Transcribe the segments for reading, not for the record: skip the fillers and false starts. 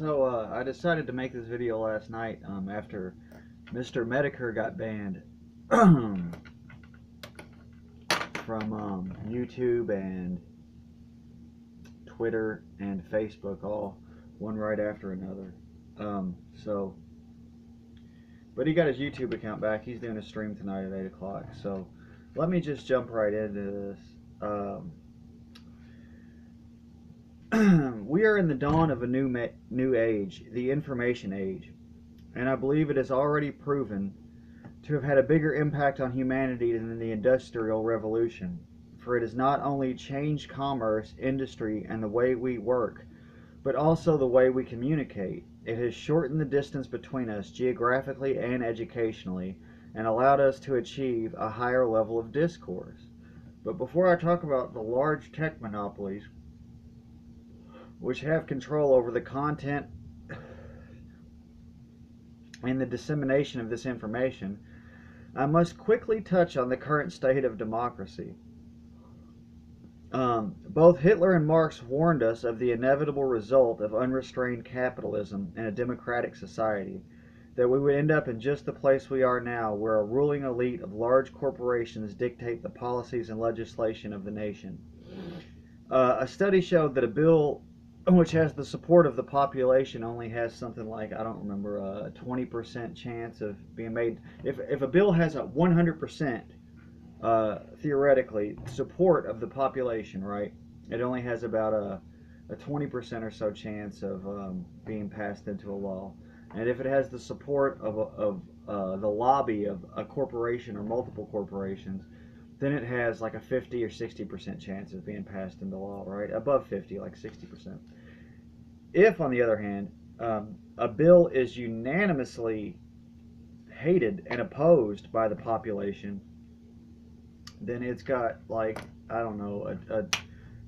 I decided to make this video last night after Mr. Medicare got banned from YouTube and Twitter and Facebook, all one right after another. Um, so, but he got his YouTube account back. He's doing a stream tonight at 8 o'clock. So let me just jump right into this. We are in the dawn of a new age, the information age, and I believe it is already proven to have had a bigger impact on humanity than the Industrial Revolution, for it has not only changed commerce, industry, and the way we work, but also the way we communicate. It has shortened the distance between us geographically and educationally, and allowed us to achieve a higher level of discourse. But before I talk about the large tech monopolies, which have control over the content and the dissemination of this information, I must quickly touch on the current state of democracy. Both Hitler and Marx warned us of the inevitable result of unrestrained capitalism in a democratic society, that we would end up in just the place we are now, where a ruling elite of large corporations dictate the policies and legislation of the nation. A study showed that a bill which has the support of the population only has something like, I don't remember, a 20% chance of being made. If a bill has a 100% theoretically support of the population, right, it only has about a 20% or so chance of being passed into a law. And if it has the support of the lobby of a corporation or multiple corporations, then it has like a 50 or 60% chance of being passed into law, right? Above 50, like 60%. If, on the other hand, a bill is unanimously hated and opposed by the population, then it's got, like, I don't know,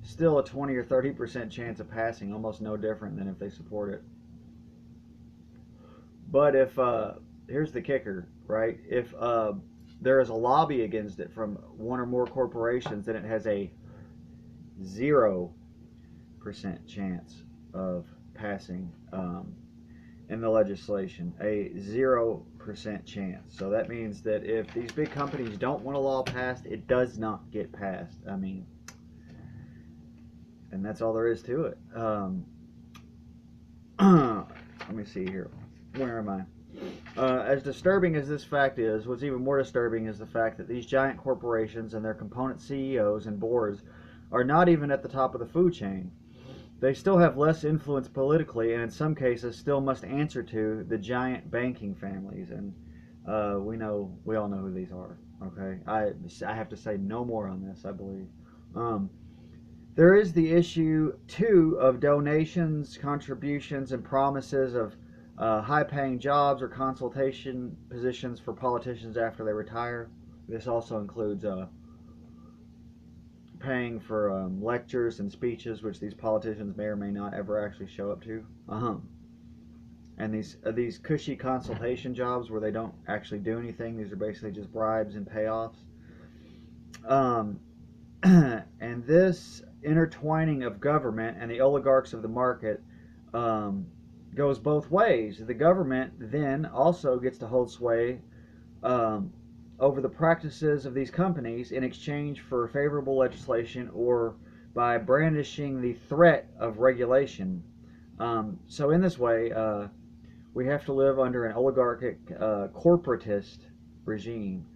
still a 20 or 30% chance of passing, almost no different than if they support it. But if, here's the kicker, right? If there is a lobby against it from one or more corporations, then it has a 0% chance of passing in the legislation. A 0% chance. So that means that if these big companies don't want a law passed, it does not get passed. I mean, and that's all there is to it. Let me see here. Where am I? As disturbing as this fact is, what's even more disturbing is the fact that these giant corporations and their component CEOs and boards are not even at the top of the food chain. They still have less influence politically, and in some cases still must answer to the giant banking families. And we all know who these are. Okay, I have to say no more on this, I believe. There is the issue too of donations, contributions, and promises of high-paying jobs or consultation positions for politicians after they retire. This also includes paying for lectures and speeches, which these politicians may or may not ever actually show up to. And these cushy consultation jobs where they don't actually do anything. These are basically just bribes and payoffs. And this intertwining of government and the oligarchs of the market goes both ways. The government then also gets to hold sway over the practices of these companies in exchange for favorable legislation or by brandishing the threat of regulation. So in this way, we have to live under an oligarchic corporatist regime.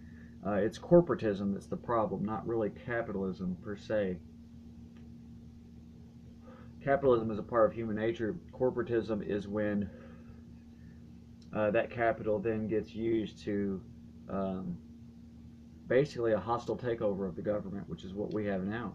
It's corporatism that's the problem, not really capitalism per se. Capitalism is a part of human nature. Corporatism is when that capital then gets used to basically a hostile takeover of the government, which is what we have now.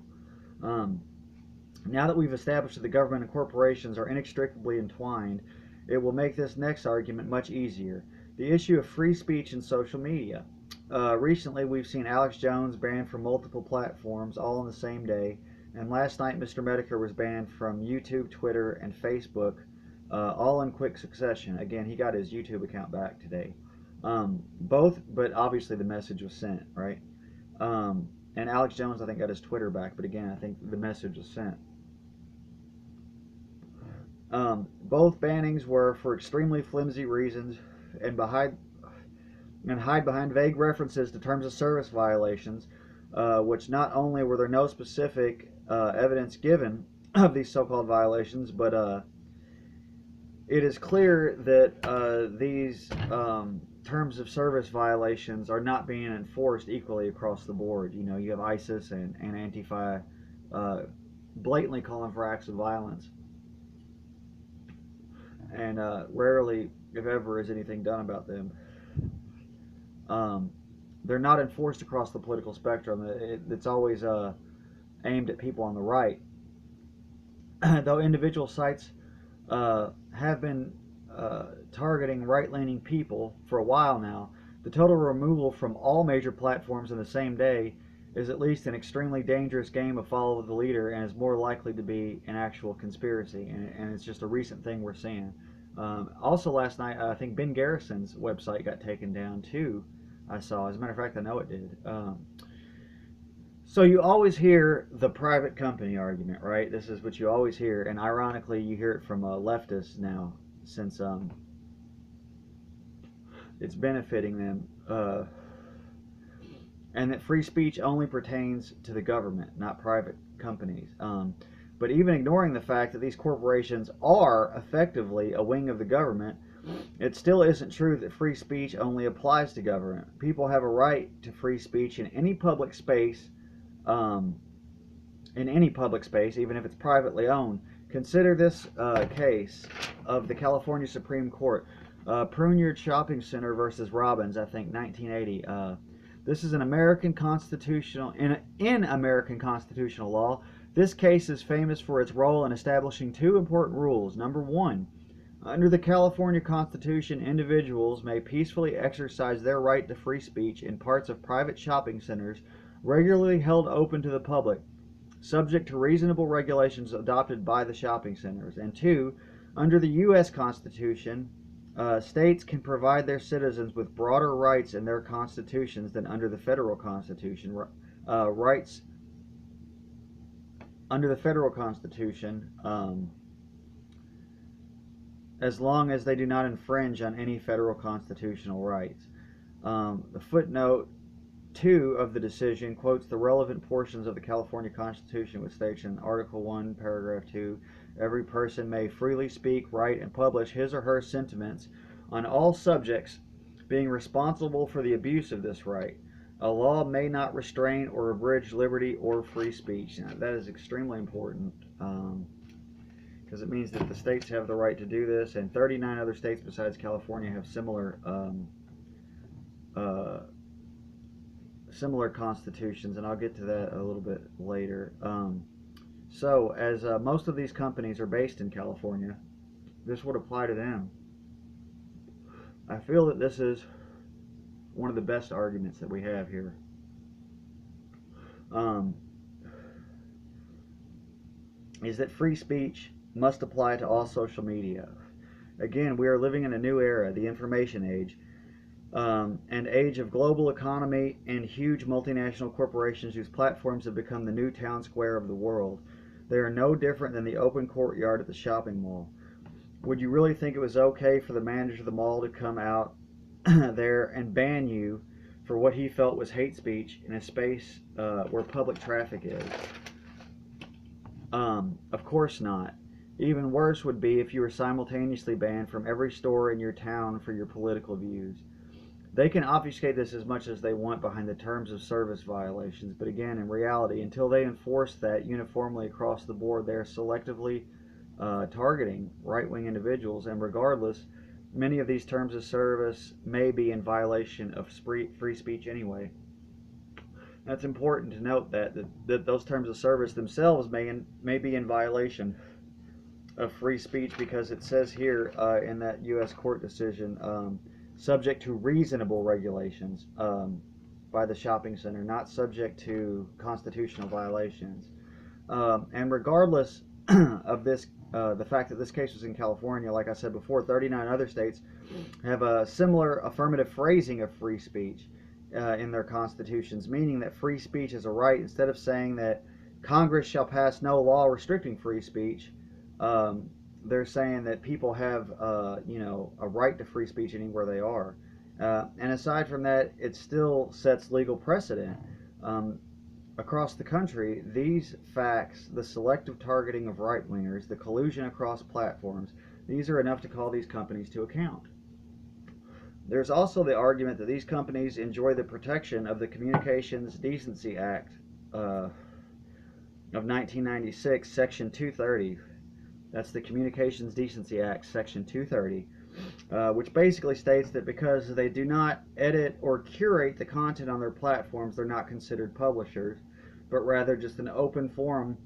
Now that we've established that the government and corporations are inextricably entwined, it will make this next argument much easier. The issue of free speech and social media. Recently, we've seen Alex Jones banned from multiple platforms all on the same day. And last night, Mr. Medicare was banned from YouTube, Twitter, and Facebook, all in quick succession. Again, he got his YouTube account back today. Both, but obviously the message was sent, right? And Alex Jones, I think, got his Twitter back, but again, I think the message was sent. Both bannings were for extremely flimsy reasons and hide behind vague references to terms of service violations, which not only were there no specific evidence given of these so-called violations, but it is clear that these terms of service violations are not being enforced equally across the board. You know, you have ISIS and Antifa blatantly calling for acts of violence, and rarely, if ever, is anything done about them. They're not enforced across the political spectrum. It's always aimed at people on the right. Though individual sites have been targeting right-leaning people for a while now, the total removal from all major platforms in the same day is at least an extremely dangerous game of follow the leader, and is more likely to be an actual conspiracy. And it's just a recent thing we're seeing. Also last night, I think Ben Garrison's website got taken down too. I saw. As a matter of fact, I know it did. So you always hear the private company argument, right? This is what you always hear, and ironically, you hear it from leftists now, since it's benefiting them, and that free speech only pertains to the government, not private companies. But even ignoring the fact that these corporations are effectively a wing of the government, it still isn't true that free speech only applies to government. People have a right to free speech in any public space, even if it's privately owned. Consider this case of the California Supreme Court, Pruneyard Shopping Center versus Robbins, I think 1980. This is an American constitutional in American constitutional law. This case is famous for its role in establishing two important rules. Number one, under the California Constitution, individuals may peacefully exercise their right to free speech in parts of private shopping centers regularly held open to the public, subject to reasonable regulations adopted by the shopping centers. And two, under the U.S. Constitution, states can provide their citizens with broader rights in their constitutions than under the federal Constitution. Rights under the federal Constitution, as long as they do not infringe on any federal constitutional rights. The footnote 2 of the decision quotes the relevant portions of the California Constitution, which states in Article 1, Paragraph 2, every person may freely speak, write, and publish his or her sentiments on all subjects, being responsible for the abuse of this right. A law may not restrain or abridge liberty or free speech. Now, that is extremely important, because it means that the states have the right to do this, and 39 other states besides California have similar similar constitutions, and I'll get to that a little bit later. So, as most of these companies are based in California, this would apply to them. I feel that this is one of the best arguments that we have here. Is that free speech must apply to all social media. Again, we are living in a new era, the information age, an age of global economy and huge multinational corporations whose platforms have become the new town square of the world. They are no different than the open courtyard at the shopping mall. Would you really think it was okay for the manager of the mall to come out there and ban you for what he felt was hate speech in a space where public traffic is? Of course not. Even worse would be if you were simultaneously banned from every store in your town for your political views. They can obfuscate this as much as they want behind the terms of service violations, but again, in reality, until they enforce that uniformly across the board, they are selectively targeting right-wing individuals, and regardless, many of these terms of service may be in violation of free speech anyway. That's important to note that those terms of service themselves may be in violation of free speech, because it says here in that U.S. court decision, subject to reasonable regulations by the shopping center, not subject to constitutional violations. And regardless of this, the fact that this case was in California, like I said before, 39 other states have a similar affirmative phrasing of free speech in their constitutions, meaning that free speech is a right. Instead of saying that Congress shall pass no law restricting free speech, they're saying that people have, you know, a right to free speech anywhere they are. And aside from that, it still sets legal precedent. Um, Across the country, these facts, the selective targeting of right-wingers, the collusion across platforms, these are enough to call these companies to account. There's also the argument that these companies enjoy the protection of the Communications Decency Act of 1996, Section 230. That's the Communications Decency Act, Section 230, which basically states that because they do not edit or curate the content on their platforms, they're not considered publishers, but rather just an open forum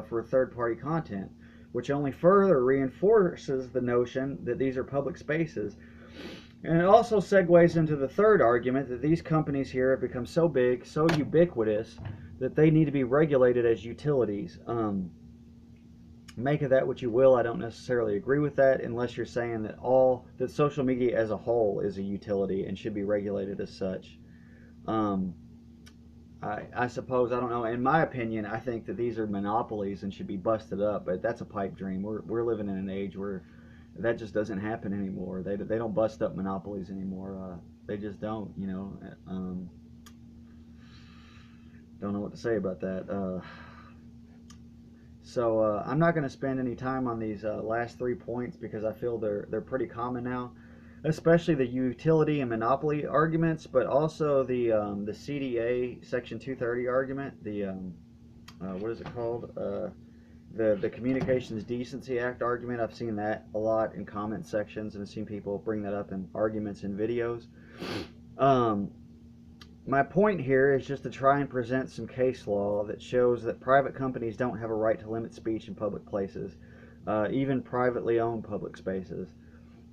for third-party content, which only further reinforces the notion that these are public spaces. And it also segues into the third argument that these companies here have become so big, so ubiquitous, that they need to be regulated as utilities. Make of that what you will. I don't necessarily agree with that, unless you're saying that social media as a whole is a utility and should be regulated as such. I suppose, I don't know. In my opinion, I think that these are monopolies and should be busted up, but that's a pipe dream. We're living in an age where that just doesn't happen anymore. They don't bust up monopolies anymore. They just don't. You know. Don't know what to say about that. So I'm not going to spend any time on these last 3 points because I feel they're pretty common now, especially the utility and monopoly arguments, but also the CDA Section 230 argument. The what is it called? The Communications Decency Act argument. I've seen that a lot in comment sections, and I've seen people bring that up in arguments and videos. My point here is just to try and present some case law that shows that private companies don't have a right to limit speech in public places, even privately owned public spaces.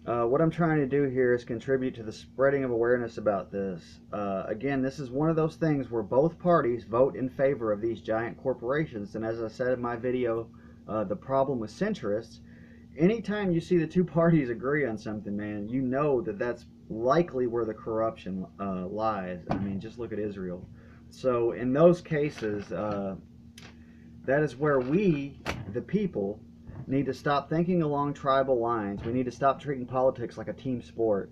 What I'm trying to do here is contribute to the spreading of awareness about this. Again, this is one of those things where both parties vote in favor of these giant corporations, and as I said in my video, the problem with centrists, anytime you see the two parties agree on something, man, you know that that's likely where the corruption lies. I mean, just look at Israel. So in those cases, that is where we, the people, need to stop thinking along tribal lines. We need to stop treating politics like a team sport.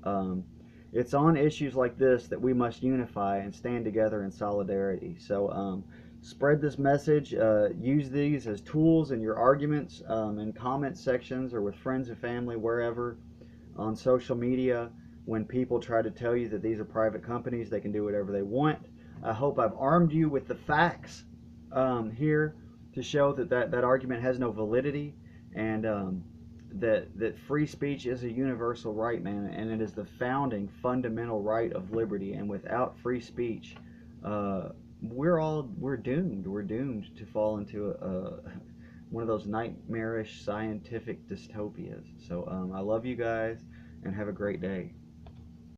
It's on issues like this that we must unify and stand together in solidarity. So spread this message. Use these as tools in your arguments, in comment sections, or with friends and family, wherever, on social media. When people try to tell you that these are private companies, they can do whatever they want. I hope I've armed you with the facts here to show that argument has no validity, and that free speech is a universal right, man, and it is the founding fundamental right of liberty. And without free speech, we're doomed. We're doomed to fall into one of those nightmarish scientific dystopias. So I love you guys, and have a great day.